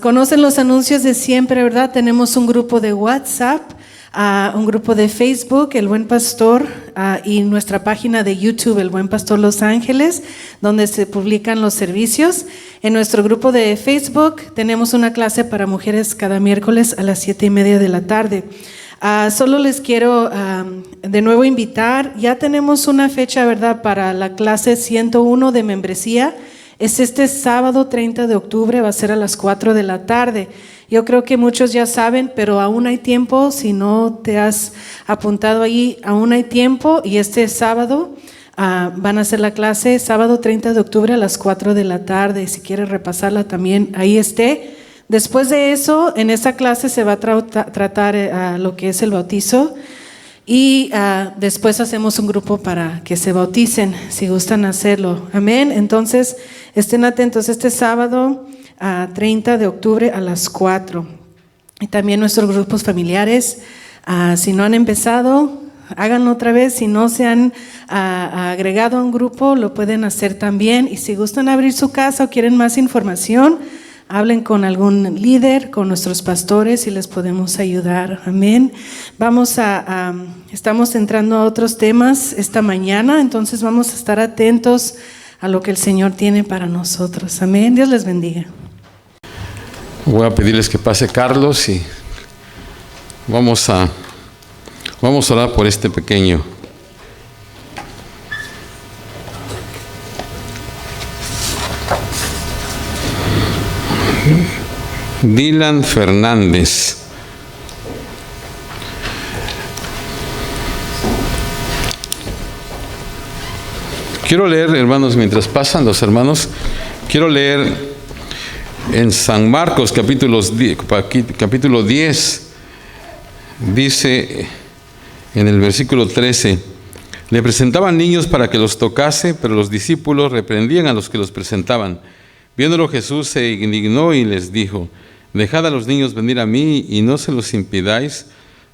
Conocen los anuncios de siempre, ¿verdad? Tenemos un grupo de WhatsApp, un grupo de Facebook, El Buen Pastor, y nuestra página de YouTube, El Buen Pastor Los Ángeles, donde se publican los servicios. En nuestro grupo de Facebook tenemos una clase para mujeres cada miércoles a las 7:30 de la tarde. Solo les quiero de nuevo invitar, ya tenemos una fecha, ¿verdad?, para la clase 101 de membresía. Es este sábado 30 de octubre, va a ser a las 4 de la tarde. Yo creo que muchos ya saben, pero aún hay tiempo. Si no te has apuntado ahí, aún hay tiempo. Y este sábado van a hacer la clase, sábado 30 de octubre a las 4 de la tarde. Si quieres repasarla también, ahí esté. Después de eso, en esa clase se va a tratar lo que es el bautizo. Y después hacemos un grupo para que se bauticen, si gustan hacerlo. Amén. Entonces, estén atentos este sábado 30 de octubre a las 4. Y también nuestros grupos familiares, si no han empezado, háganlo otra vez. Si no se han agregado a un grupo, lo pueden hacer también. Y si gustan abrir su casa o quieren más información, hablen con algún líder, con nuestros pastores y les podemos ayudar. Amén. Estamos entrando a otros temas esta mañana, entonces vamos a estar atentos a lo que el Señor tiene para nosotros. Amén. Dios les bendiga. Voy a pedirles que pase Carlos y vamos a orar por este pequeño. Dylan Fernández. Quiero leer, hermanos, mientras pasan los hermanos, quiero leer en San Marcos capítulo 10, dice en el versículo 13, le presentaban niños para que los tocase, pero los discípulos reprendían a los que los presentaban. Viéndolo Jesús se indignó y les dijo, dejad a los niños venir a mí y no se los impidáis,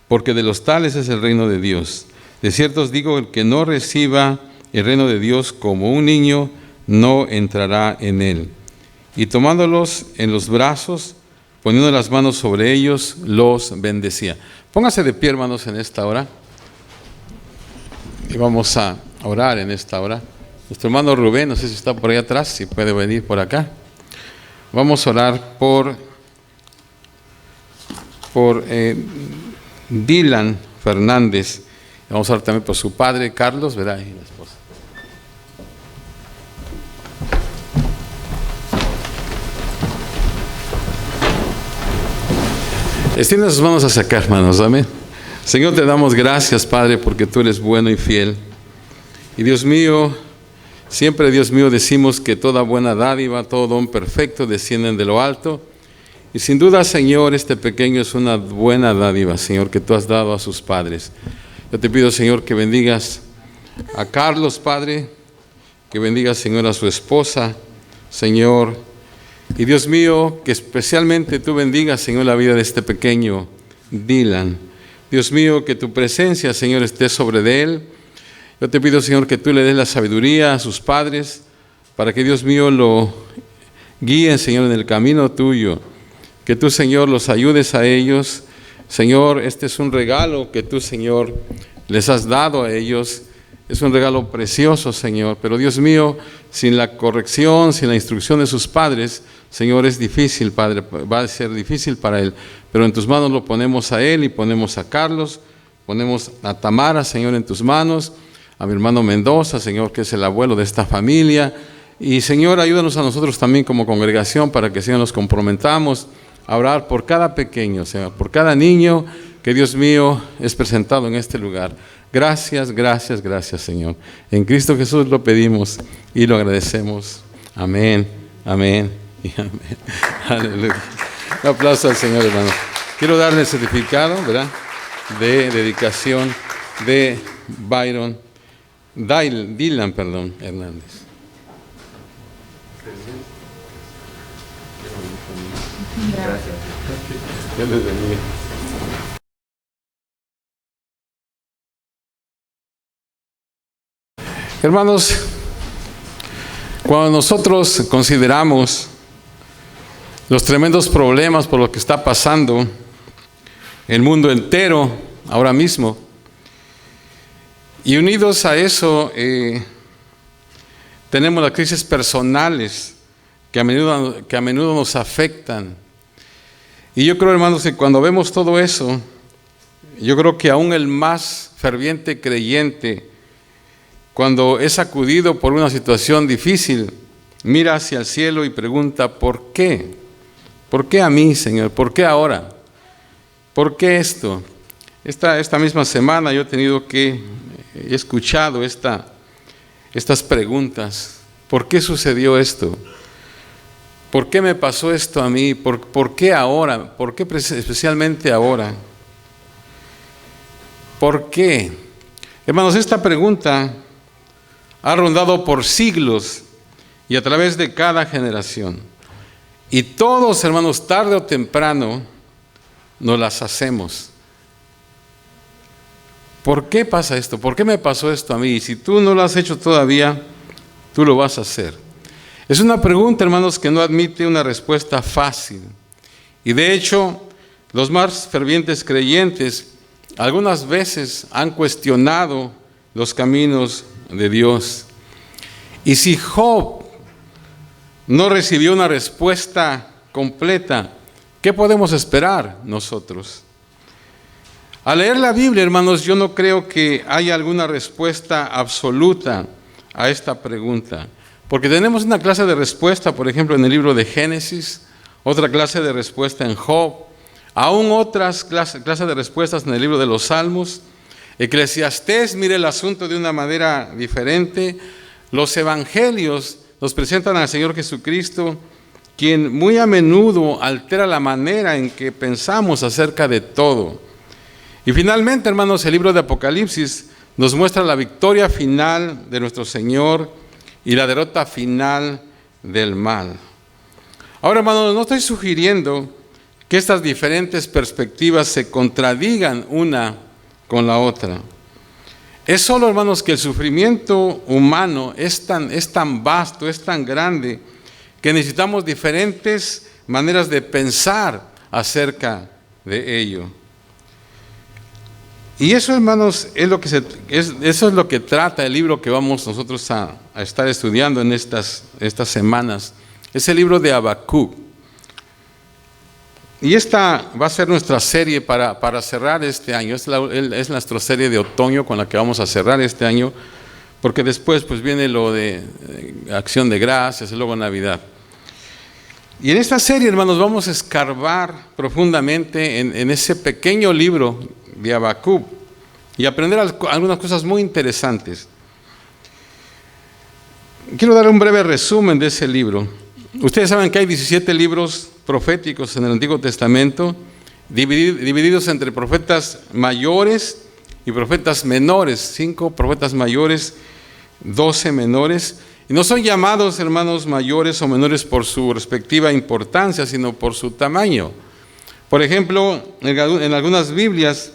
porque de los tales es el reino de Dios. De cierto os digo, el que no reciba el reino de Dios como un niño, no entrará en él. Y tomándolos en los brazos, poniendo las manos sobre ellos, los bendecía. Póngase de pie, hermanos, en esta hora. Y vamos a orar en esta hora. Nuestro hermano Rubén, no sé si está por ahí atrás, si puede venir por acá. Vamos a orar por Dylan Fernández. Vamos a orar también por su padre, Carlos, ¿verdad? Y la esposa. Extiende sus manos hacia acá, hermanos. Amén. Señor, te damos gracias, Padre, porque tú eres bueno y fiel. Y Dios mío, siempre, Dios mío, decimos que toda buena dádiva, todo don perfecto descienden de lo alto. Y sin duda, Señor, este pequeño es una buena dádiva, Señor, que tú has dado a sus padres. Yo te pido, Señor, que bendigas a Carlos, Padre, que bendigas, Señor, a su esposa, Señor. Y Dios mío, que especialmente tú bendigas, Señor, la vida de este pequeño Dylan. Dios mío, que tu presencia, Señor, esté sobre de él. Yo te pido, Señor, que tú le des la sabiduría a sus padres para que, Dios mío, lo guíen, Señor, en el camino tuyo. Que tú, Señor, los ayudes a ellos. Señor, este es un regalo que tú, Señor, les has dado a ellos. Es un regalo precioso, Señor. Pero, Dios mío, sin la corrección, sin la instrucción de sus padres, Señor, es difícil, Padre. Va a ser difícil para él. Pero en tus manos lo ponemos a él y ponemos a Carlos. Ponemos a Tamara, Señor, en tus manos. A mi hermano Mendoza, Señor, que es el abuelo de esta familia. Y, Señor, ayúdanos a nosotros también como congregación para que, Señor, nos comprometamos a orar por cada pequeño, Señor, por cada niño que, Dios mío, es presentado en este lugar. Gracias, gracias, gracias, Señor. En Cristo Jesús lo pedimos y lo agradecemos. Amén, amén y amén. Aleluya. Un aplauso al Señor, hermano. Quiero darle el certificado, ¿verdad?, de dedicación de Dylan Hernández. Gracias. Dios les bendiga. Hermanos, cuando nosotros consideramos los tremendos problemas por los que está pasando el mundo entero ahora mismo. Y unidos a eso, tenemos las crisis personales que a menudo nos afectan. Y yo creo, hermanos, que cuando vemos todo eso, yo creo que aún el más ferviente creyente, cuando es sacudido por una situación difícil, mira hacia el cielo y pregunta, ¿por qué? ¿Por qué a mí, Señor? ¿Por qué ahora? ¿Por qué esto? Esta misma semana yo he escuchado estas preguntas. ¿Por qué sucedió esto? ¿Por qué me pasó esto a mí? ¿Por qué ahora? ¿Por qué especialmente ahora? ¿Por qué? Hermanos, esta pregunta ha rondado por siglos y a través de cada generación. Y todos, hermanos, tarde o temprano, nos las hacemos. ¿Por qué pasa esto? ¿Por qué me pasó esto a mí? Y si tú no lo has hecho todavía, tú lo vas a hacer. Es una pregunta, hermanos, que no admite una respuesta fácil. Y de hecho, los más fervientes creyentes algunas veces han cuestionado los caminos de Dios. Y si Job no recibió una respuesta completa, ¿qué podemos esperar nosotros? Al leer la Biblia, hermanos, yo no creo que haya alguna respuesta absoluta a esta pregunta. Porque tenemos una clase de respuesta, por ejemplo, en el libro de Génesis, otra clase de respuesta en Job, aún otras clases de respuestas en el libro de los Salmos. Eclesiastés mire el asunto de una manera diferente. Los evangelios nos presentan al Señor Jesucristo, quien muy a menudo altera la manera en que pensamos acerca de todo. Y finalmente, hermanos, el libro de Apocalipsis nos muestra la victoria final de nuestro Señor y la derrota final del mal. Ahora, hermanos, no estoy sugiriendo que estas diferentes perspectivas se contradigan una con la otra. Es solo, hermanos, que el sufrimiento humano es tan vasto, es tan grande, que necesitamos diferentes maneras de pensar acerca de ello. Y eso, hermanos, eso es lo que trata el libro que vamos nosotros a estar estudiando en estas semanas. Es el libro de Habacuc. Y esta va a ser nuestra serie para cerrar este año. Es nuestra serie de otoño con la que vamos a cerrar este año, porque después pues viene lo de Acción de Gracias y luego Navidad. Y en esta serie, hermanos, vamos a escarbar profundamente en ese pequeño libro de Habacuc y aprender algunas cosas muy interesantes. Quiero dar un breve resumen de ese libro. Ustedes saben que hay 17 libros proféticos en el Antiguo Testamento, divididos entre profetas mayores y profetas menores, 5 profetas mayores, 12 menores. Y no son llamados, hermanos, mayores o menores por su respectiva importancia, sino por su tamaño. Por ejemplo, en algunas Biblias,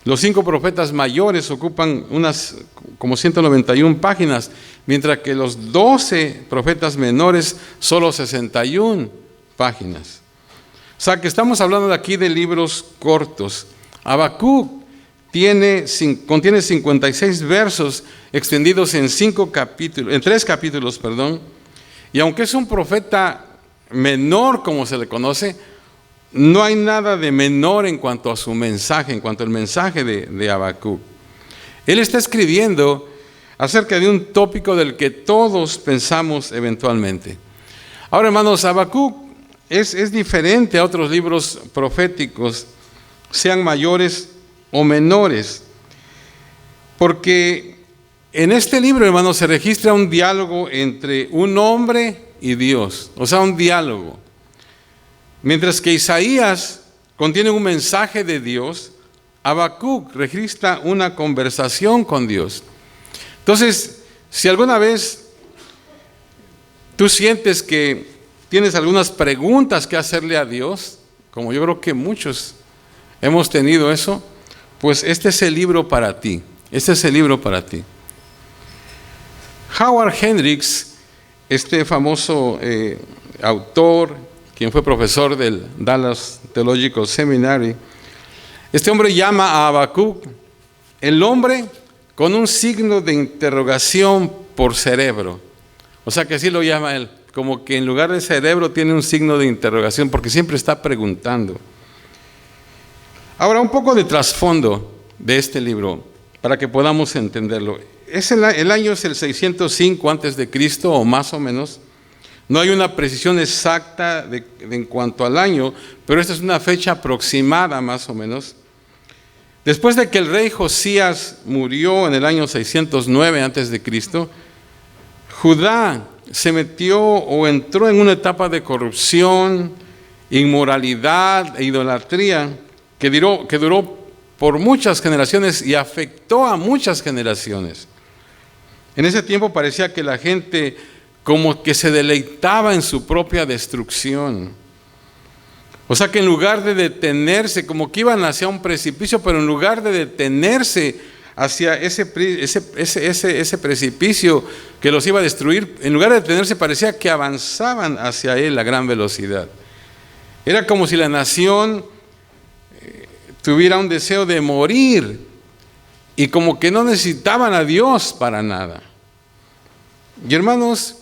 los 5 profetas mayores ocupan unas como 191 páginas, mientras que los 12 profetas menores solo 61 páginas. O sea que estamos hablando de aquí de libros cortos. Habacuc contiene 56 versos extendidos en 3 capítulos, y aunque es un profeta menor como se le conoce, no hay nada de menor en cuanto a su mensaje, en cuanto al mensaje de Habacuc. Él está escribiendo acerca de un tópico del que todos pensamos eventualmente. Ahora, hermanos, Habacuc es diferente a otros libros proféticos, sean mayores o menores, porque en este libro, hermanos, se registra un diálogo entre un hombre y Dios, o sea, un diálogo. Mientras que Isaías contiene un mensaje de Dios, Habacuc registra una conversación con Dios. Entonces, si alguna vez tú sientes que tienes algunas preguntas que hacerle a Dios, como yo creo que muchos hemos tenido eso, pues este es el libro para ti. Este es el libro para ti. Howard Hendricks, este famoso autor quien fue profesor del Dallas Theological Seminary, este hombre llama a Habacuc el hombre con un signo de interrogación por cerebro. O sea que así lo llama él, como que en lugar de cerebro tiene un signo de interrogación, porque siempre está preguntando. Ahora, un poco de trasfondo de este libro, para que podamos entenderlo. El año es el 605 antes de Cristo, o más o menos. No hay una precisión exacta en cuanto al año, pero esta es una fecha aproximada más o menos. Después de que el rey Josías murió en el año 609 antes de Cristo, Judá se metió o entró en una etapa de corrupción, inmoralidad e idolatría que duró por muchas generaciones y afectó a muchas generaciones. En ese tiempo parecía que la gente como que se deleitaba en su propia destrucción. O sea que en lugar de detenerse, como que iban hacia un precipicio, pero en lugar de detenerse hacia ese precipicio que los iba a destruir, en lugar de detenerse parecía que avanzaban hacia él a gran velocidad. Era como si la nación tuviera un deseo de morir y como que no necesitaban a Dios para nada. Y hermanos,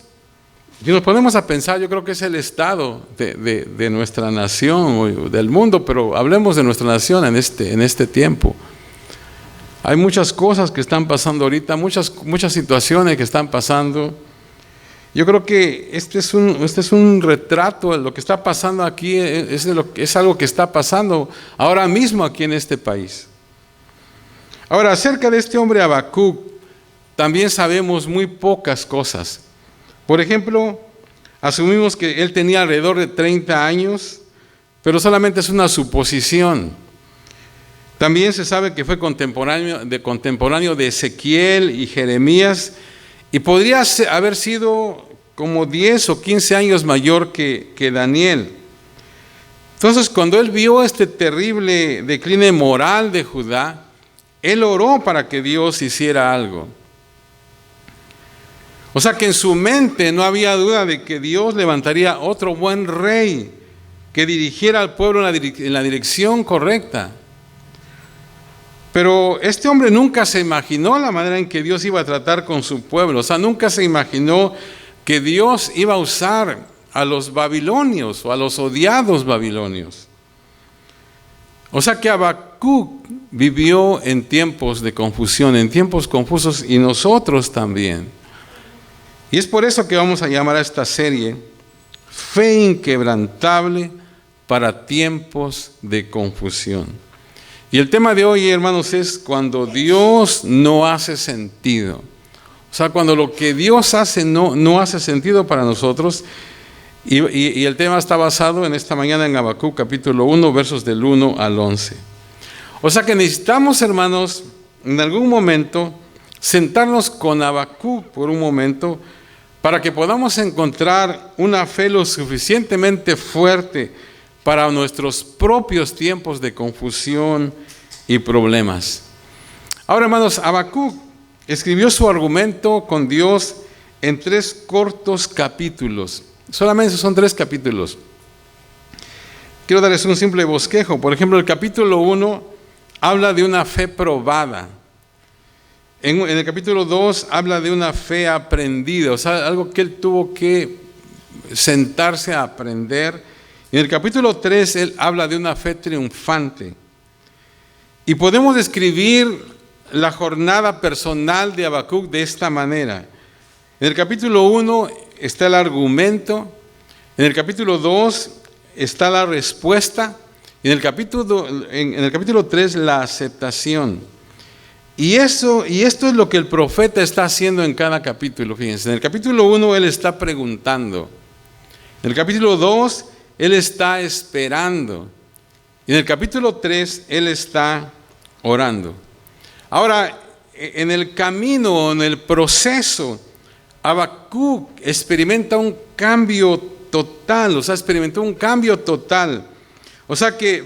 si nos ponemos a pensar, yo creo que es el estado de nuestra nación o del mundo, pero hablemos de nuestra nación en este tiempo. Hay muchas cosas que están pasando ahorita, muchas situaciones que están pasando. Yo creo que este es un retrato de lo que está pasando aquí, es algo que está pasando ahora mismo aquí en este país. Ahora, acerca de este hombre Habacuc, también sabemos muy pocas cosas. Por ejemplo, asumimos que él tenía alrededor de 30 años, pero solamente es una suposición. También se sabe que fue contemporáneo de Ezequiel y Jeremías, y podría haber sido como 10 o 15 años mayor que Daniel. Entonces, cuando él vio este terrible decline moral de Judá, él oró para que Dios hiciera algo. O sea que en su mente no había duda de que Dios levantaría otro buen rey que dirigiera al pueblo en la dirección correcta. Pero este hombre nunca se imaginó la manera en que Dios iba a tratar con su pueblo. O sea, nunca se imaginó que Dios iba a usar a los babilonios o a los odiados babilonios. O sea que Habacuc vivió en tiempos de confusión, en tiempos confusos, y nosotros también. Y es por eso que vamos a llamar a esta serie Fe inquebrantable para tiempos de confusión. Y el tema de hoy, hermanos, es cuando Dios no hace sentido. O sea, cuando lo que Dios hace no hace sentido para nosotros. Y el tema está basado en esta mañana en Habacuc capítulo 1, versos del 1 al 11. O sea que necesitamos, hermanos, en algún momento sentarnos con Habacuc por un momento para que podamos encontrar una fe lo suficientemente fuerte para nuestros propios tiempos de confusión y problemas. Ahora, hermanos, Habacuc escribió su argumento con Dios en 3 cortos capítulos. Solamente son 3 capítulos. Quiero darles un simple bosquejo. Por ejemplo, el capítulo 1 habla de una fe probada. En el capítulo 2 habla de una fe aprendida, o sea, algo que él tuvo que sentarse a aprender. En el capítulo 3 él habla de una fe triunfante. Y podemos describir la jornada personal de Habacuc de esta manera. En el capítulo 1 está el argumento, en el capítulo 2 está la respuesta, y en el capítulo 3 la aceptación. Y esto es lo que el profeta está haciendo en cada capítulo. Fíjense, en el capítulo 1 él está preguntando, en el capítulo 2 él está esperando, y en el capítulo 3 él está orando. Ahora, en el camino, en el proceso, Habacuc experimenta un cambio total, o sea, experimentó un cambio total. O sea que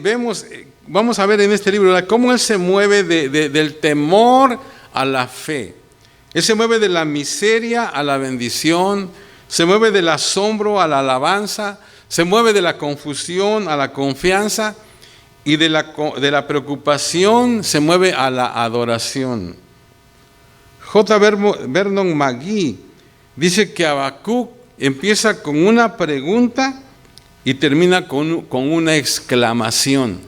vamos a ver en este libro cómo él se mueve del temor a la fe. Él se mueve de la miseria a la bendición, se mueve del asombro a la alabanza, Se mueve de la confusión a la confianza y de la preocupación se mueve a la adoración. J. Vernon McGee dice que Habacuc empieza con una pregunta y termina con una exclamación.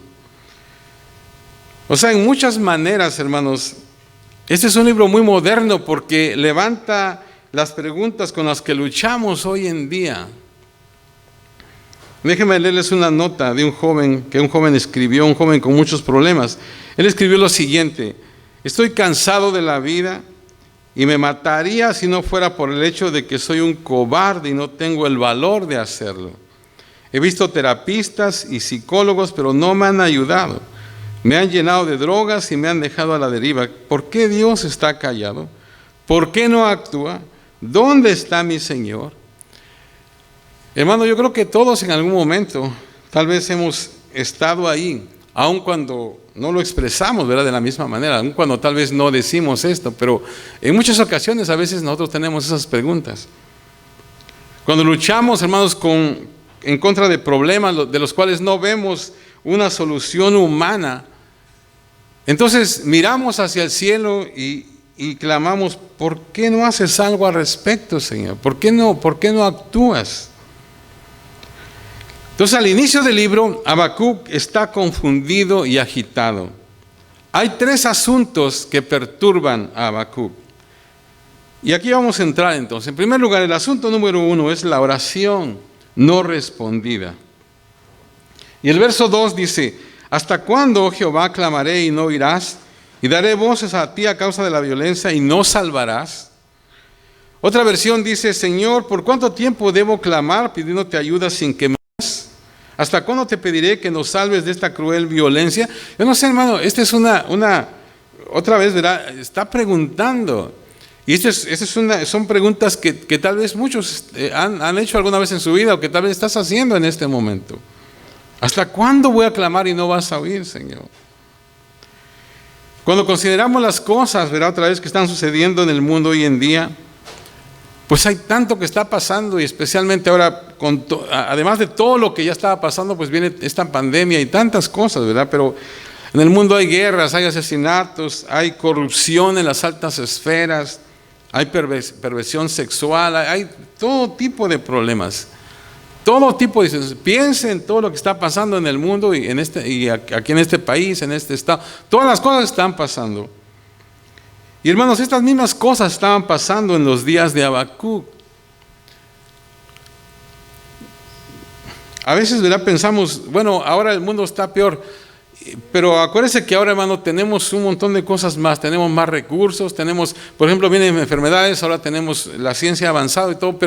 O sea, en muchas maneras, hermanos, este es un libro muy moderno porque levanta las preguntas con las que luchamos hoy en día. Déjenme leerles una nota de un joven escribió, un joven con muchos problemas. Él escribió lo siguiente: estoy cansado de la vida y me mataría si no fuera por el hecho de que soy un cobarde y no tengo el valor de hacerlo. He visto terapistas y psicólogos, pero no me han ayudado. Me han llenado de drogas y me han dejado a la deriva. ¿Por qué Dios está callado? ¿Por qué no actúa? ¿Dónde está mi Señor? Hermano, yo creo que todos en algún momento tal vez hemos estado ahí, aun cuando no lo expresamos, ¿verdad?, de la misma manera, aun cuando tal vez no decimos esto, pero en muchas ocasiones a veces nosotros tenemos esas preguntas. Cuando luchamos, hermanos, en contra de problemas de los cuales no vemos una solución humana, entonces miramos hacia el cielo y clamamos: ¿por qué no haces algo al respecto, Señor? ¿Por qué no actúas? Entonces, al inicio del libro, Habacuc está confundido y agitado. Hay 3 asuntos que perturban a Habacuc. Y aquí vamos a entrar entonces. En primer lugar, el asunto número 1 es la oración no respondida. Y el verso 2 dice: ¿hasta cuándo, oh Jehová, clamaré y no oirás? Y daré voces a ti a causa de la violencia y no salvarás. Otra versión dice: Señor, ¿por cuánto tiempo debo clamar pidiéndote ayuda sin que me des? ¿Hasta cuándo te pediré que nos salves de esta cruel violencia? Yo no sé, hermano, esta es otra vez, ¿verdad?, está preguntando. Y son preguntas que tal vez muchos han hecho alguna vez en su vida, o que tal vez estás haciendo en este momento. ¿Hasta cuándo voy a clamar y no vas a oír, Señor? Cuando consideramos las cosas, ¿verdad?, otra vez que están sucediendo en el mundo hoy en día, pues hay tanto que está pasando, y especialmente ahora, además de todo lo que ya estaba pasando, pues viene esta pandemia y tantas cosas, ¿verdad? Pero en el mundo hay guerras, hay asesinatos, hay corrupción en las altas esferas, hay perversión sexual, hay todo tipo de problemas. Todo tipo de situaciones. Piensen en todo lo que está pasando en el mundo y aquí en este país, en este estado. Todas las cosas están pasando. Y hermanos, estas mismas cosas estaban pasando en los días de Habacuc. A veces, ¿verdad?, pensamos, bueno, ahora el mundo está peor. Pero acuérdense que ahora, hermano, tenemos un montón de cosas más. Tenemos más recursos, tenemos, por ejemplo, vienen enfermedades, ahora tenemos la ciencia avanzada y todo,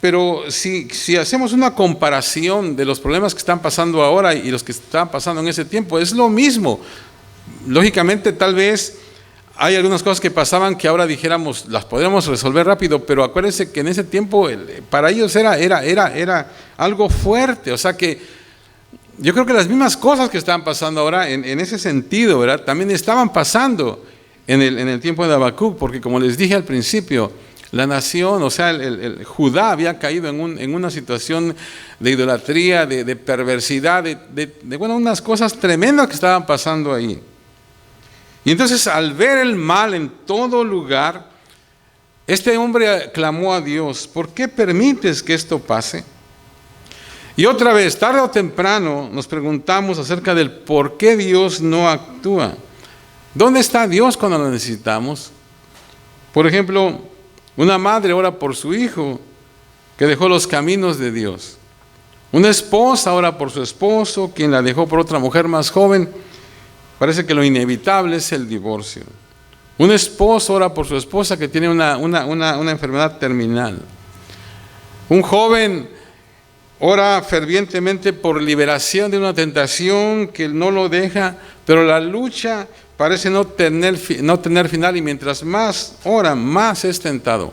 pero si hacemos una comparación de los problemas que están pasando ahora y los que estaban pasando en ese tiempo, es lo mismo. Lógicamente, tal vez hay algunas cosas que pasaban que ahora dijéramos, las podríamos resolver rápido, pero acuérdense que en ese tiempo para ellos era algo fuerte. O sea que yo creo que las mismas cosas que están pasando ahora en ese sentido, ¿verdad?, también estaban pasando en el tiempo de Habacuc, porque como les dije al principio, la nación, o sea, el Judá había caído en una situación de idolatría, de perversidad, bueno, unas cosas tremendas que estaban pasando ahí. Y entonces, al ver el mal en todo lugar, este hombre clamó a Dios: ¿por qué permites que esto pase? Y otra vez, tarde o temprano, nos preguntamos acerca del por qué Dios no actúa. ¿Dónde está Dios cuando lo necesitamos? Por ejemplo, una madre ora por su hijo que dejó los caminos de Dios. Una esposa ora por su esposo, quien la dejó por otra mujer más joven. Parece que lo inevitable es el divorcio. Un esposo ora por su esposa que tiene una enfermedad terminal. Un joven ora fervientemente por liberación de una tentación que no lo deja, pero la lucha parece no tener final, y mientras más ora, más es tentado.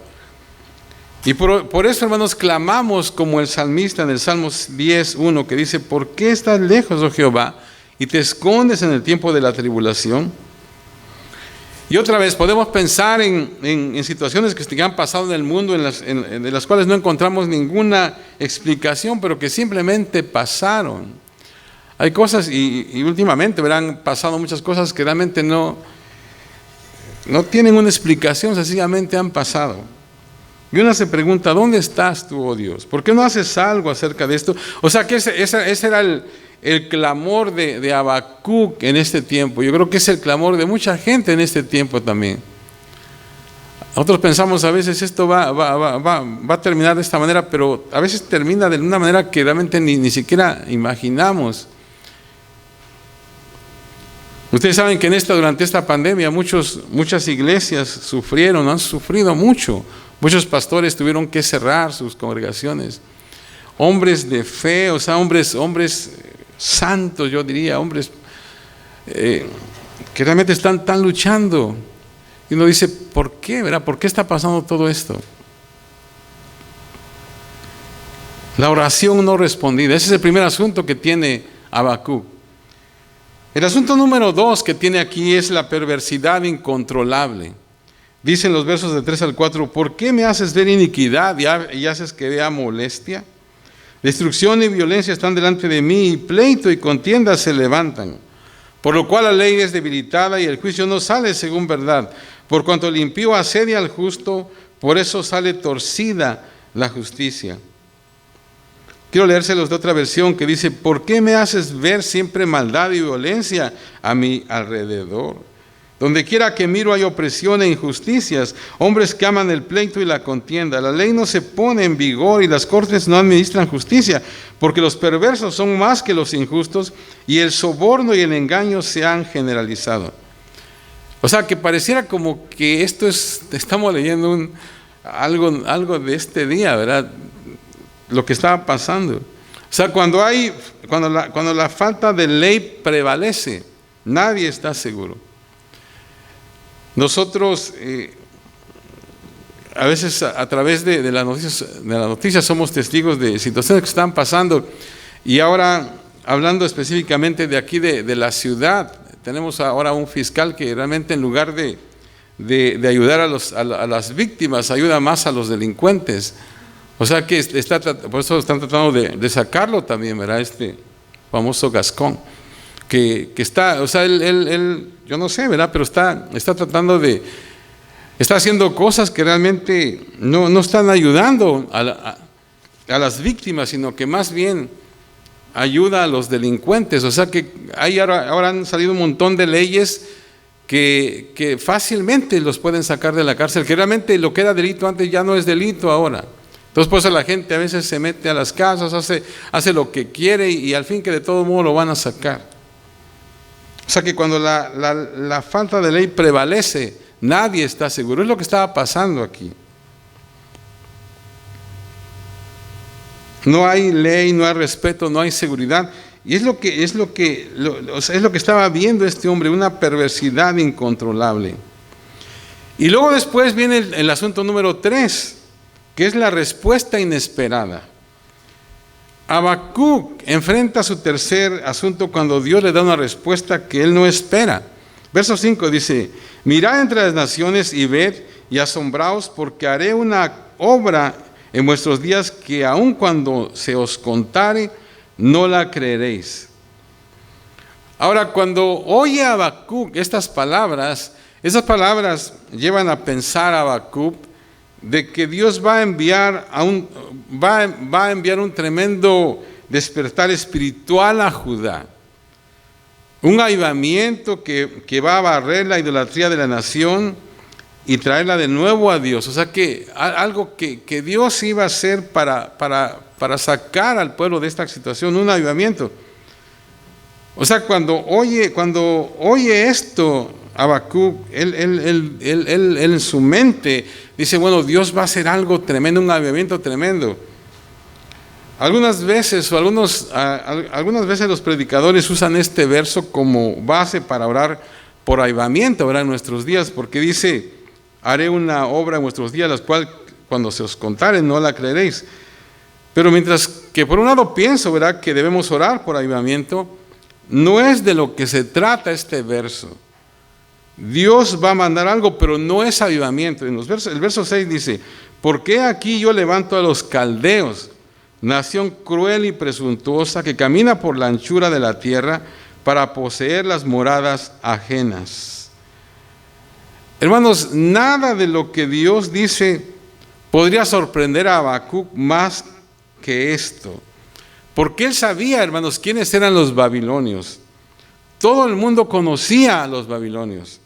Y por eso, hermanos, clamamos como el salmista en el Salmos 10:1, que dice: ¿por qué estás lejos, oh Jehová, y te escondes en el tiempo de la tribulación? Y otra vez podemos pensar en situaciones que han pasado en el mundo, de las cuales no encontramos ninguna explicación, pero que simplemente pasaron. Hay cosas, y últimamente han pasado muchas cosas que realmente no tienen una explicación, sencillamente han pasado. Y uno se pregunta, ¿dónde estás tú, oh Dios? ¿Por qué no haces algo acerca de esto? O sea que ese era el clamor de Habacuc en este tiempo. Yo creo que es el clamor de mucha gente en este tiempo también. Nosotros pensamos a veces esto va a terminar de esta manera, pero a veces termina de una manera que realmente ni siquiera imaginamos. Ustedes saben que durante esta pandemia muchas iglesias sufrieron, han sufrido mucho. Muchos pastores tuvieron que cerrar sus congregaciones. Hombres de fe, o sea, hombres santos, yo diría, hombres que realmente están luchando. Y uno dice, ¿por qué? ¿Verdad? ¿Por qué está pasando todo esto? La oración no respondida. Ese es el primer asunto que tiene Habacuc. El asunto número 2 que tiene aquí es la perversidad incontrolable. Dicen los versos de 3 al 4, ¿por qué me haces ver iniquidad y haces que vea molestia? Destrucción y violencia están delante de mí, y pleito y contienda se levantan. Por lo cual la ley es debilitada y el juicio no sale según verdad. Por cuanto el impío asedia al justo, por eso sale torcida la justicia. Quiero leérselos de otra versión que dice, ¿por qué me haces ver siempre maldad y violencia a mi alrededor? Donde quiera que miro hay opresión e injusticias, hombres que aman el pleito y la contienda. La ley no se pone en vigor y las cortes no administran justicia, porque los perversos son más que los injustos y el soborno y el engaño se han generalizado. O sea, que pareciera como que estamos leyendo algo de este día, ¿verdad? Lo que estaba pasando. O sea, cuando la falta de ley prevalece, nadie está seguro. Nosotros a veces a través de las noticias somos testigos de situaciones que están pasando. Y ahora, hablando específicamente de aquí de la ciudad, tenemos ahora un fiscal que realmente en lugar de ayudar a las víctimas, ayuda más a los delincuentes. O sea que por eso están tratando de sacarlo también, ¿verdad? Este famoso Gascón, que está, o sea, él yo no sé, ¿verdad? Pero está tratando está haciendo cosas que realmente no están ayudando a las víctimas, sino que más bien ayuda a los delincuentes. O sea que ahora han salido un montón de leyes que fácilmente los pueden sacar de la cárcel, que realmente lo que era delito antes ya no es delito ahora. Entonces, por eso la gente a veces se mete a las casas, hace lo que quiere y al fin que de todo modo lo van a sacar. O sea que cuando la falta de ley prevalece, nadie está seguro. Es lo que estaba pasando aquí. No hay ley, no hay respeto, no hay seguridad. Y es lo que estaba viendo este hombre, una perversidad incontrolable. Y luego después viene el asunto número 3, que es la respuesta inesperada. Habacuc enfrenta su tercer asunto cuando Dios le da una respuesta que él no espera. Verso 5 dice, mirad entre las naciones y ved y asombraos, porque haré una obra en vuestros días que aun cuando se os contare, no la creeréis. Ahora, cuando oye Habacuc estas palabras, esas palabras llevan a pensar a Habacuc de que Dios va a enviar un tremendo despertar espiritual a Judá. Un avivamiento que va a barrer la idolatría de la nación y traerla de nuevo a Dios. O sea que algo que Dios iba a hacer para sacar al pueblo de esta situación, un avivamiento. O sea, cuando oye esto, Habacuc, él en su mente dice, bueno, Dios va a hacer algo tremendo, un avivamiento tremendo. Algunas veces los predicadores usan este verso como base para orar por avivamiento, ¿verdad? En nuestros días, porque dice, haré una obra en vuestros días, la cual cuando se os contare no la creeréis. Pero mientras que por un lado pienso, ¿verdad?, que debemos orar por avivamiento, no es de lo que se trata este verso. Dios va a mandar algo, pero no es avivamiento. El verso 6 dice, ¿por qué aquí yo levanto a los caldeos, nación cruel y presuntuosa que camina por la anchura de la tierra para poseer las moradas ajenas? Hermanos, nada de lo que Dios dice podría sorprender a Habacuc más que esto. Porque él sabía, hermanos, quiénes eran los babilonios. Todo el mundo conocía a los babilonios.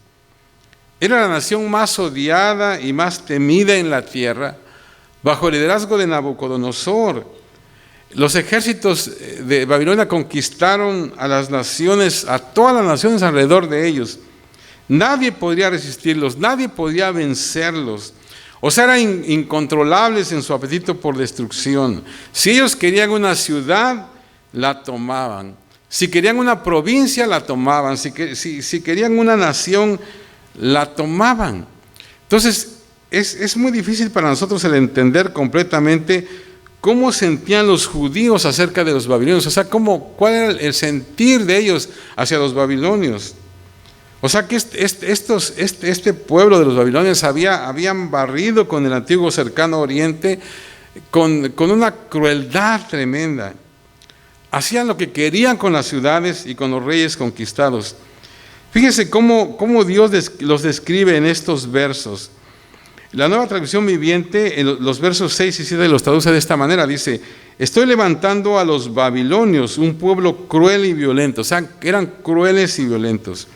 Era la nación más odiada y más temida en la tierra, bajo el liderazgo de Nabucodonosor. Los ejércitos de Babilonia conquistaron a las naciones, a todas las naciones alrededor de ellos. Nadie podría resistirlos, nadie podía vencerlos. O sea, eran incontrolables en su apetito por destrucción. Si ellos querían una ciudad, la tomaban. Si querían una provincia, la tomaban. Si querían una nación, la tomaban. Entonces, es muy difícil para nosotros el entender completamente cómo sentían los judíos acerca de los babilonios. O sea, cuál era el sentir de ellos hacia los babilonios. O sea que este pueblo de los babilonios habían barrido con el antiguo cercano oriente con una crueldad tremenda. Hacían lo que querían con las ciudades y con los reyes conquistados. Fíjense cómo Dios los describe en estos versos. La Nueva Traducción Viviente, en los versos 6 y 7 los traduce de esta manera. Dice, estoy levantando a los babilonios, un pueblo cruel y violento. O sea, eran crueles y violentos.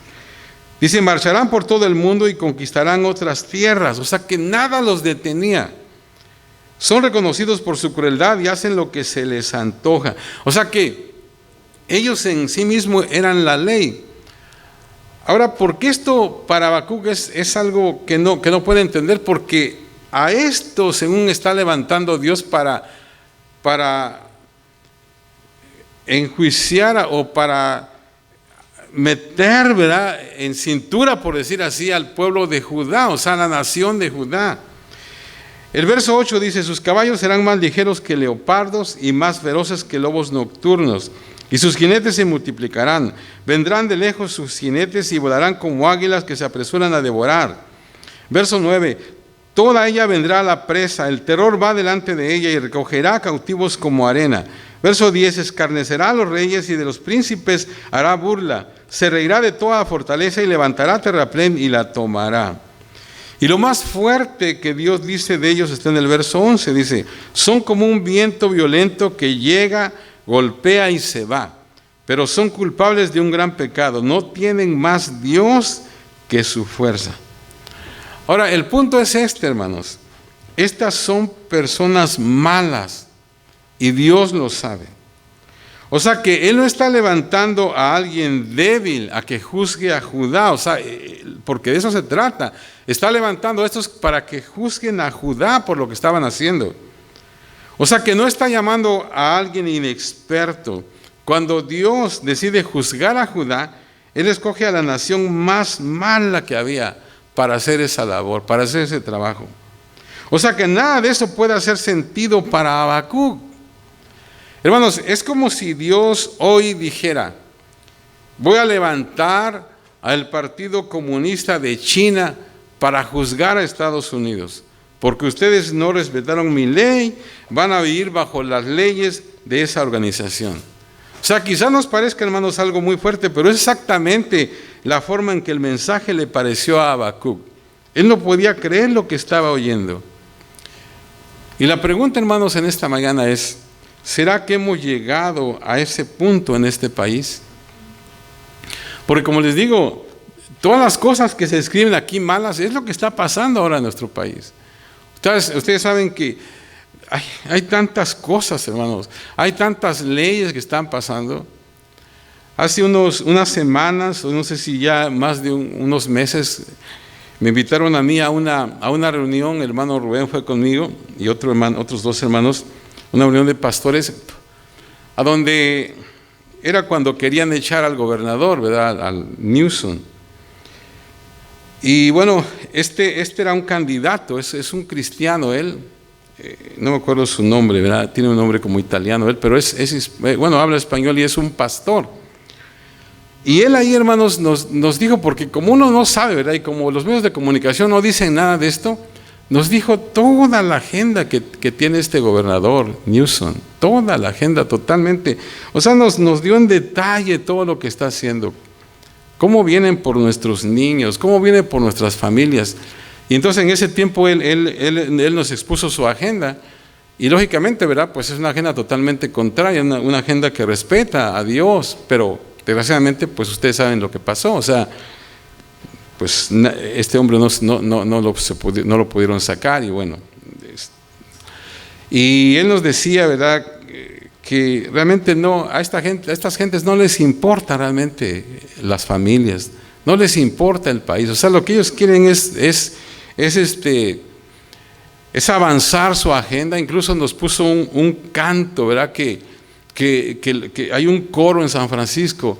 Dice, marcharán por todo el mundo y conquistarán otras tierras. O sea, que nada los detenía. Son reconocidos por su crueldad y hacen lo que se les antoja. O sea que ellos en sí mismos eran la ley. Ahora, ¿por qué esto para Habacuc es algo que no puede entender? Porque a esto, según está levantando Dios para enjuiciar o para meter, ¿verdad?, en cintura, por decir así, al pueblo de Judá, o sea, la nación de Judá. El verso 8 dice, sus caballos serán más ligeros que leopardos y más feroces que lobos nocturnos. Y sus jinetes se multiplicarán, vendrán de lejos sus jinetes y volarán como águilas que se apresuran a devorar. Verso 9, toda ella vendrá a la presa, el terror va delante de ella y recogerá cautivos como arena. Verso 10, escarnecerá a los reyes y de los príncipes hará burla, se reirá de toda fortaleza y levantará terraplén y la tomará. Y lo más fuerte que Dios dice de ellos está en el verso 11, dice, son como un viento violento que llega, golpea y se va, pero son culpables de un gran pecado, no tienen más Dios que su fuerza. Ahora, el punto es este, hermanos, estas son personas malas y Dios lo sabe. O sea que Él no está levantando a alguien débil a que juzgue a Judá, o sea, porque de eso se trata. Está levantando a estos para que juzguen a Judá por lo que estaban haciendo. O sea que no está llamando a alguien inexperto. Cuando Dios decide juzgar a Judá, Él escoge a la nación más mala que había para hacer esa labor, para hacer ese trabajo. O sea que nada de eso puede hacer sentido para Habacuc. Hermanos, es como si Dios hoy dijera, voy a levantar al Partido Comunista de China para juzgar a Estados Unidos, porque ustedes no respetaron mi ley, van a vivir bajo las leyes de esa organización. O sea, quizás nos parezca, hermanos, algo muy fuerte, pero es exactamente la forma en que el mensaje le pareció a Habacuc. Él no podía creer lo que estaba oyendo. Y la pregunta, hermanos, en esta mañana es, ¿será que hemos llegado a ese punto en este país? Porque como les digo, todas las cosas que se escriben aquí malas es lo que está pasando ahora en nuestro país. Ustedes saben que hay tantas cosas, hermanos, hay tantas leyes que están pasando. Hace unas semanas, o no sé si ya más de unos meses, me invitaron a mí a una reunión, el hermano Rubén fue conmigo y otros dos hermanos, una reunión de pastores, a donde era cuando querían echar al gobernador, ¿verdad?, al Newsom. Y bueno, este era un candidato, es un cristiano él, no me acuerdo su nombre, ¿verdad?, tiene un nombre como italiano él, pero bueno, habla español y es un pastor. Y él ahí, hermanos, nos dijo, porque como uno no sabe, ¿verdad? Y como los medios de comunicación no dicen nada de esto, nos dijo toda la agenda que tiene este gobernador, Newsom, toda la agenda totalmente. O sea, nos dio en detalle todo lo que está haciendo. Cómo vienen por nuestros niños, cómo vienen por nuestras familias. Y entonces en ese tiempo él nos expuso su agenda. Y lógicamente, ¿verdad? Pues es una agenda totalmente contraria, una agenda que respeta a Dios, pero desgraciadamente, pues ustedes saben lo que pasó. O sea, pues este hombre no lo pudieron sacar y bueno. Y él nos decía, ¿verdad?, que realmente a estas gentes no les importa realmente las familias, no les importa el país. O sea, lo que ellos quieren es avanzar su agenda. Incluso nos puso un canto, ¿verdad?, que hay un coro en San Francisco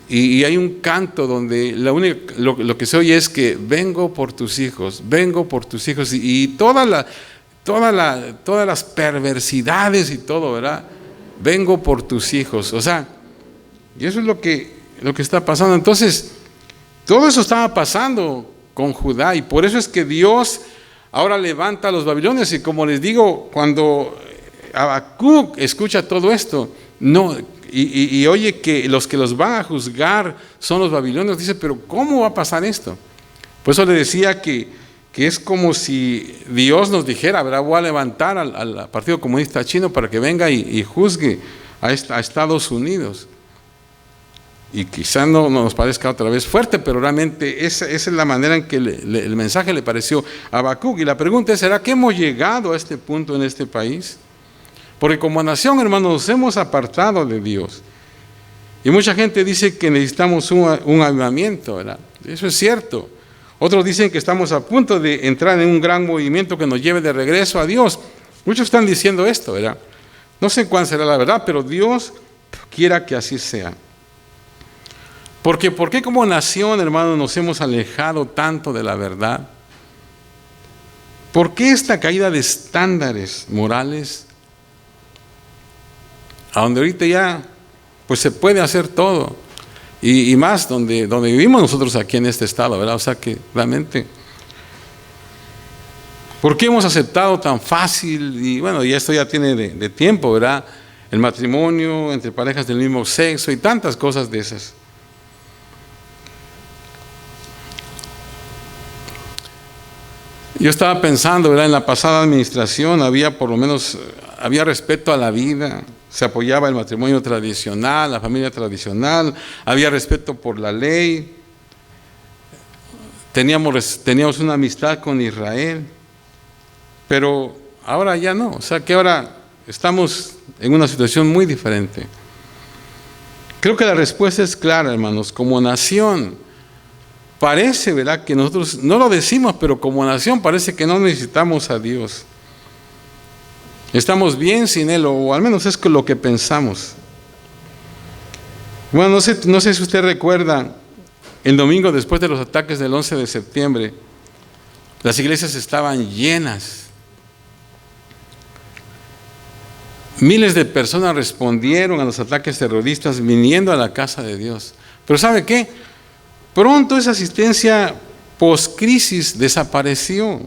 y hay un canto donde lo que se oye es que vengo por tus hijos, y todas las perversidades y todo, ¿verdad? Vengo por tus hijos. O sea, y eso es lo que está pasando. Entonces, todo eso estaba pasando con Judá, y por eso es que Dios ahora levanta a los babilonios. Y como les digo, cuando Habacuc escucha todo esto, y oye que los van a juzgar son los babilonios, dice, pero ¿cómo va a pasar esto? Por eso le decía que es como si Dios nos dijera, ¿verdad?, voy a levantar al Partido Comunista Chino para que venga y juzgue a Estados Unidos. Y quizá no nos parezca otra vez fuerte, pero realmente esa es la manera en que el mensaje le pareció a Habacuc. Y la pregunta es, ¿será que hemos llegado a este punto en este país? Porque como nación, hermanos, nos hemos apartado de Dios. Y mucha gente dice que necesitamos un avivamiento, ¿verdad? Eso es cierto. Otros dicen que estamos a punto de entrar en un gran movimiento que nos lleve de regreso a Dios. Muchos están diciendo esto, ¿verdad? No sé cuál será la verdad, pero Dios quiera que así sea. Porque ¿por qué como nación, hermanos, nos hemos alejado tanto de la verdad? ¿Por qué esta caída de estándares morales? A donde ahorita ya pues se puede hacer todo, y más donde vivimos nosotros aquí en este estado, ¿verdad? O sea que realmente, ¿por qué hemos aceptado tan fácil? Y bueno, y esto ya tiene de tiempo, ¿verdad? El matrimonio entre parejas del mismo sexo y tantas cosas de esas. Yo estaba pensando, ¿verdad?, en la pasada administración había respeto a la vida, se apoyaba el matrimonio tradicional, la familia tradicional, había respeto por la ley, teníamos una amistad con Israel, pero ahora ya no. O sea que ahora estamos en una situación muy diferente. Creo que la respuesta es clara, hermanos. Como nación, parece, ¿verdad?, que nosotros no lo decimos, pero como nación parece que no necesitamos a Dios. Estamos bien sin Él, o al menos es lo que pensamos. Bueno, no sé si usted recuerda, el domingo después de los ataques del 11 de septiembre, las iglesias estaban llenas. Miles de personas respondieron a los ataques terroristas viniendo a la casa de Dios. Pero ¿sabe qué? Pronto esa asistencia post-crisis desapareció.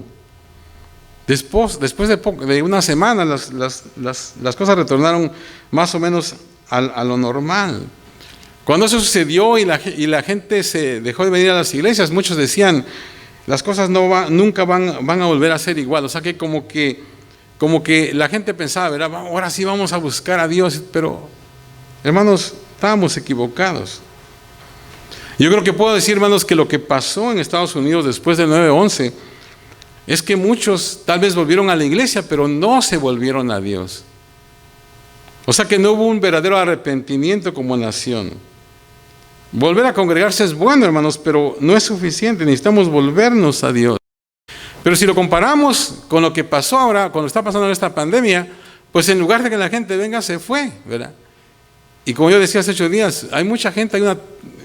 Después de una semana las cosas retornaron más o menos a lo normal. Cuando eso sucedió y la gente se dejó de venir a las iglesias, muchos decían, las cosas nunca van a volver a ser igual. O sea que como que la gente pensaba, ¿verdad?, ahora sí vamos a buscar a Dios, pero hermanos, estábamos equivocados. Yo creo que puedo decir, hermanos, que lo que pasó en Estados Unidos después del 9/11 es que muchos tal vez volvieron a la iglesia, pero no se volvieron a Dios. O sea que no hubo un verdadero arrepentimiento como nación. Volver a congregarse es bueno, hermanos, pero no es suficiente. Necesitamos volvernos a Dios. Pero si lo comparamos con lo que pasó ahora, cuando está pasando esta pandemia, pues en lugar de que la gente venga, se fue, ¿verdad? Y como yo decía hace 8 días, hay mucha gente,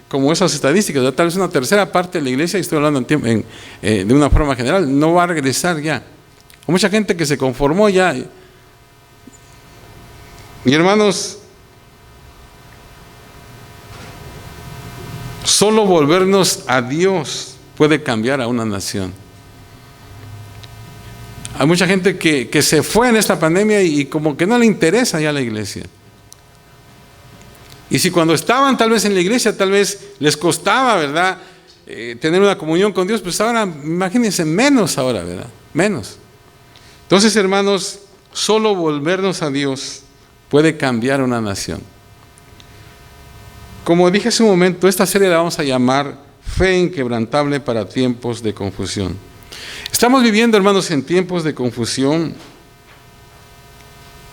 como esas estadísticas, tal vez una tercera parte de la iglesia, y estoy hablando de una forma general, no va a regresar ya. Hay mucha gente que se conformó ya. Y hermanos, Solo volvernos a Dios puede cambiar a una nación. Hay mucha gente que se fue en esta pandemia y como que no le interesa ya la iglesia. Y si cuando estaban tal vez en la iglesia, tal vez les costaba, ¿verdad?, tener una comunión con Dios, pues ahora, imagínense, menos ahora, ¿verdad? Menos. Entonces, hermanos, solo volvernos a Dios puede cambiar una nación. Como dije hace un momento, esta serie la vamos a llamar Fe Inquebrantable para Tiempos de Confusión. Estamos viviendo, hermanos, en tiempos de confusión.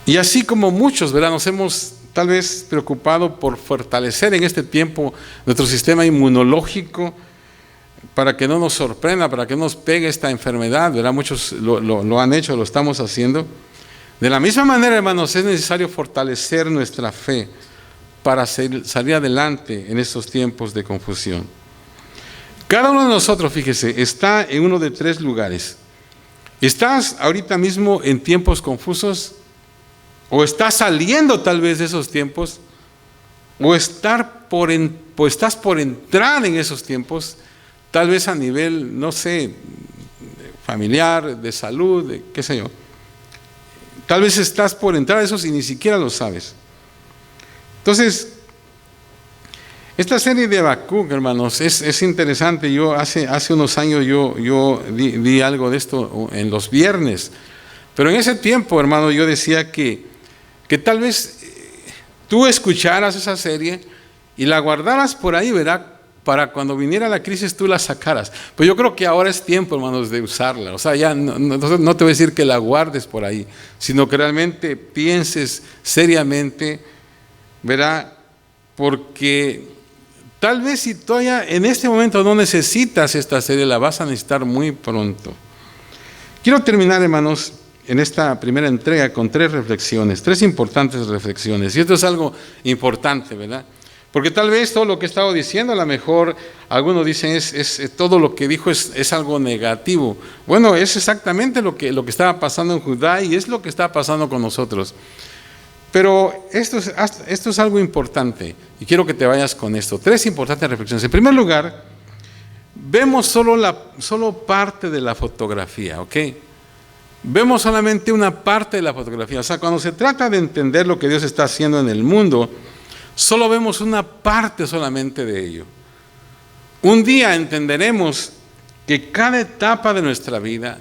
Y así como muchos, ¿verdad?, nos hemos tal vez preocupado por fortalecer en este tiempo nuestro sistema inmunológico para que no nos sorprenda, para que no nos pegue esta enfermedad, ¿verdad? Muchos lo han hecho, lo estamos haciendo. De la misma manera, hermanos, es necesario fortalecer nuestra fe para salir adelante en estos tiempos de confusión. Cada uno de nosotros, fíjese, está en uno de tres lugares. ¿Estás ahorita mismo en tiempos confusos? ¿O estás saliendo tal vez de esos tiempos? ¿O estás por entrar en esos tiempos? Tal vez a nivel, no sé, familiar, de salud, de qué sé yo. Tal vez estás por entrar a esos y ni siquiera lo sabes. Entonces, esta serie de Habacuc, hermanos, es interesante. Yo hace unos años yo di algo de esto en los viernes. Pero en ese tiempo, hermano, yo decía que tal vez tú escucharas esa serie y la guardaras por ahí, ¿verdad?, para cuando viniera la crisis tú la sacaras. Pues yo creo que ahora es tiempo, hermanos, de usarla. O sea, ya no te voy a decir que la guardes por ahí, sino que realmente pienses seriamente, ¿verdad? Porque tal vez si todavía en este momento no necesitas esta serie, la vas a necesitar muy pronto. Quiero terminar, hermanos, en esta primera entrega con tres importantes reflexiones. Y esto es algo importante, ¿verdad? Porque tal vez todo lo que he estado diciendo, a lo mejor algunos dicen es todo lo que dijo es algo negativo. Bueno, es exactamente lo que estaba pasando en Judá y es lo que está pasando con nosotros. Pero esto es algo importante y quiero que te vayas con esto. Tres importantes reflexiones. En primer lugar, vemos solo parte de la fotografía, ¿ok? Vemos solamente una parte de la fotografía. O sea, cuando se trata de entender lo que Dios está haciendo en el mundo, solo vemos una parte solamente de ello. Un día entenderemos que cada etapa de nuestra vida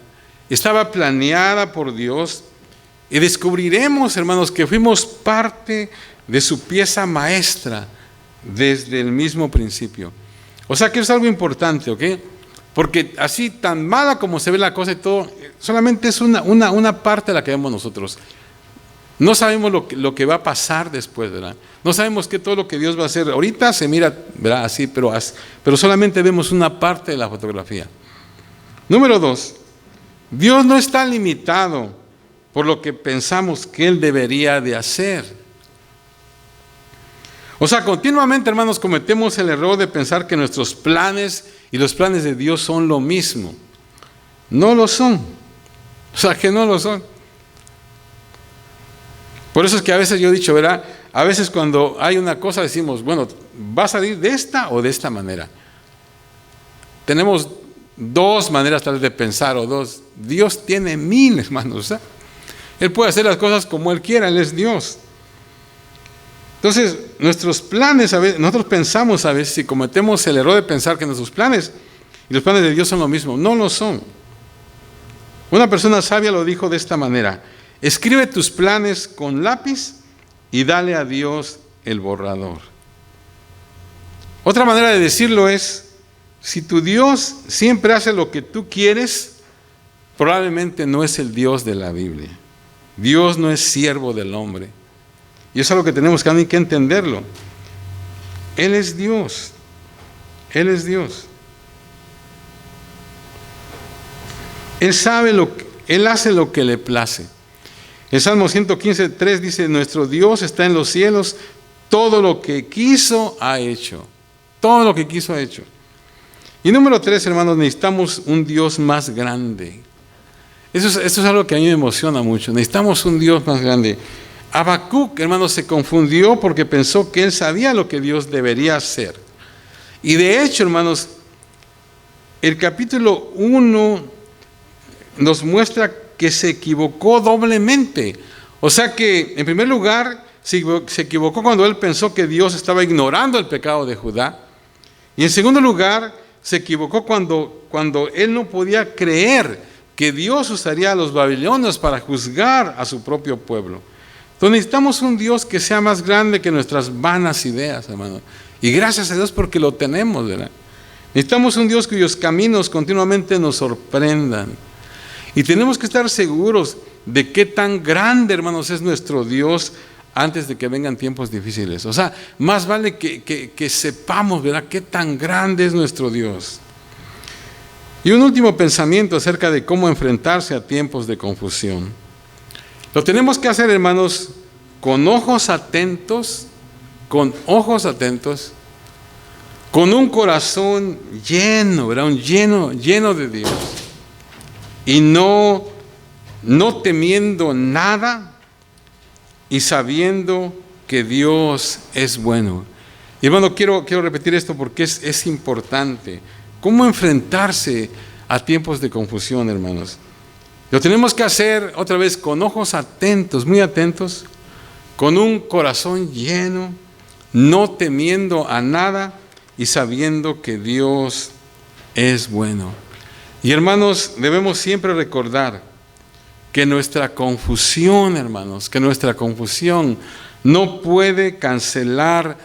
estaba planeada por Dios y descubriremos, hermanos, que fuimos parte de su pieza maestra desde el mismo principio. O sea que es algo importante, ¿ok? Porque así tan mala como se ve la cosa y todo, solamente es una parte la que vemos nosotros. No sabemos lo que va a pasar después, ¿verdad? No sabemos que todo lo que Dios va a hacer. Ahorita se mira, ¿verdad?, así, pero solamente vemos una parte de la fotografía. Número 2, Dios no está limitado por lo que pensamos que Él debería de hacer. O sea, continuamente, hermanos, cometemos el error de pensar que nuestros planes y los planes de Dios son lo mismo. No lo son. O sea, que no lo son. Por eso es que a veces yo he dicho, ¿verdad? A veces cuando hay una cosa decimos, bueno, ¿va a salir de esta o de esta manera? Tenemos dos maneras tal vez de pensar o dos. Dios tiene 1000, hermanos. ¿Eh? Él puede hacer las cosas como Él quiera, Él es Dios. Entonces, nuestros planes, nosotros pensamos a veces, si cometemos el error de pensar que nuestros planes y los planes de Dios son lo mismo. No lo son. Una persona sabia lo dijo de esta manera: escribe tus planes con lápiz y dale a Dios el borrador. Otra manera de decirlo es, si tu Dios siempre hace lo que tú quieres, probablemente no es el Dios de la Biblia. Dios no es siervo del hombre. Y eso es algo que tenemos que entenderlo. Él es Dios. Él es Dios. Él sabe Él hace lo que le place. El Salmo 115:3 dice, nuestro Dios está en los cielos, todo lo que quiso ha hecho. Todo lo que quiso ha hecho. Y número 3, hermanos, necesitamos un Dios más grande. Eso es algo que a mí me emociona mucho. Necesitamos un Dios más grande. Habacuc, hermanos, se confundió porque pensó que él sabía lo que Dios debería hacer. Y de hecho, hermanos, el capítulo 1 nos muestra que se equivocó doblemente. O sea que, en primer lugar, se equivocó cuando él pensó que Dios estaba ignorando el pecado de Judá. Y en segundo lugar, se equivocó cuando él no podía creer que Dios usaría a los babilonios para juzgar a su propio pueblo. Entonces necesitamos un Dios que sea más grande que nuestras vanas ideas, hermano. Y gracias a Dios porque lo tenemos, ¿verdad? Necesitamos un Dios cuyos caminos continuamente nos sorprendan. Y tenemos que estar seguros de qué tan grande, hermanos, es nuestro Dios antes de que vengan tiempos difíciles. O sea, más vale que sepamos, ¿verdad?, qué tan grande es nuestro Dios. Y un último pensamiento acerca de cómo enfrentarse a tiempos de confusión. Lo tenemos que hacer, hermanos, con ojos atentos, con un corazón lleno, ¿verdad?, lleno de Dios. Y no temiendo nada y sabiendo que Dios es bueno. Y hermano, quiero repetir esto porque es importante. ¿Cómo enfrentarse a tiempos de confusión, hermanos? Lo tenemos que hacer otra vez con ojos atentos, muy atentos, con un corazón lleno, no temiendo a nada y sabiendo que Dios es bueno. Y hermanos, debemos siempre recordar que nuestra confusión, hermanos, que nuestra confusión no puede cancelar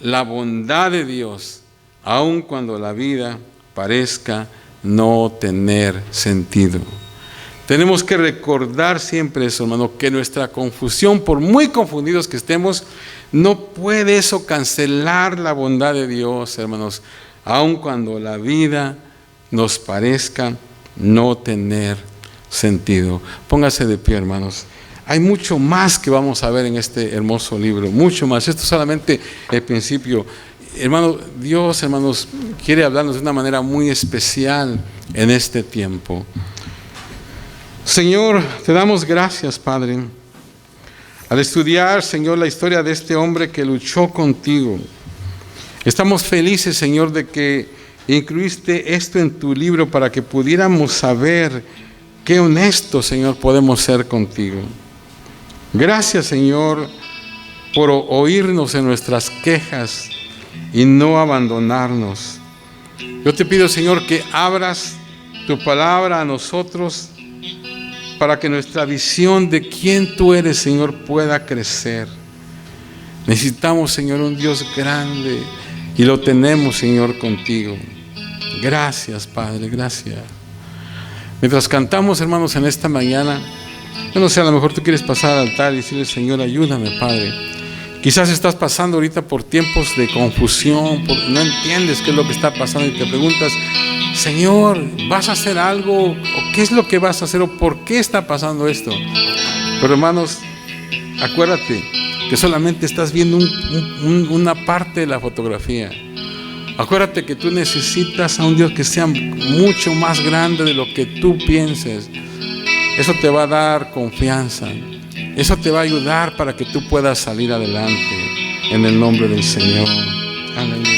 la bondad de Dios, aun cuando la vida parezca no tener sentido. Tenemos que recordar siempre eso, hermano, que nuestra confusión, por muy confundidos que estemos, no puede eso cancelar la bondad de Dios, hermanos, aun cuando la vida nos parezca no tener sentido. Póngase de pie, hermanos. Hay mucho más que vamos a ver en este hermoso libro, mucho más. Esto es solamente el principio. Hermano, Dios, hermanos, quiere hablarnos de una manera muy especial en este tiempo. Señor, te damos gracias, Padre, al estudiar, Señor, la historia de este hombre que luchó contigo. Estamos felices, Señor, de que incluiste esto en tu libro para que pudiéramos saber qué honestos, Señor, podemos ser contigo. Gracias, Señor, por oírnos en nuestras quejas y no abandonarnos. Yo te pido, Señor, que abras tu palabra a nosotros para que nuestra visión de quién tú eres, Señor, pueda crecer. Necesitamos, Señor, un Dios grande y lo tenemos, Señor, contigo. Gracias, Padre, gracias. Mientras cantamos, hermanos, en esta mañana, yo no sé, a lo mejor tú quieres pasar al altar y decirle, Señor, ayúdame, Padre. Quizás estás pasando ahorita por tiempos de confusión, no entiendes qué es lo que está pasando y te preguntas, Señor, ¿vas a hacer algo? ¿O qué es lo que vas a hacer? ¿O por qué está pasando esto? Pero hermanos, acuérdate que solamente estás viendo una parte de la fotografía. Acuérdate que tú necesitas a un Dios que sea mucho más grande de lo que tú pienses. Eso te va a dar confianza. Eso te va a ayudar para que tú puedas salir adelante en el nombre del Señor. Aleluya.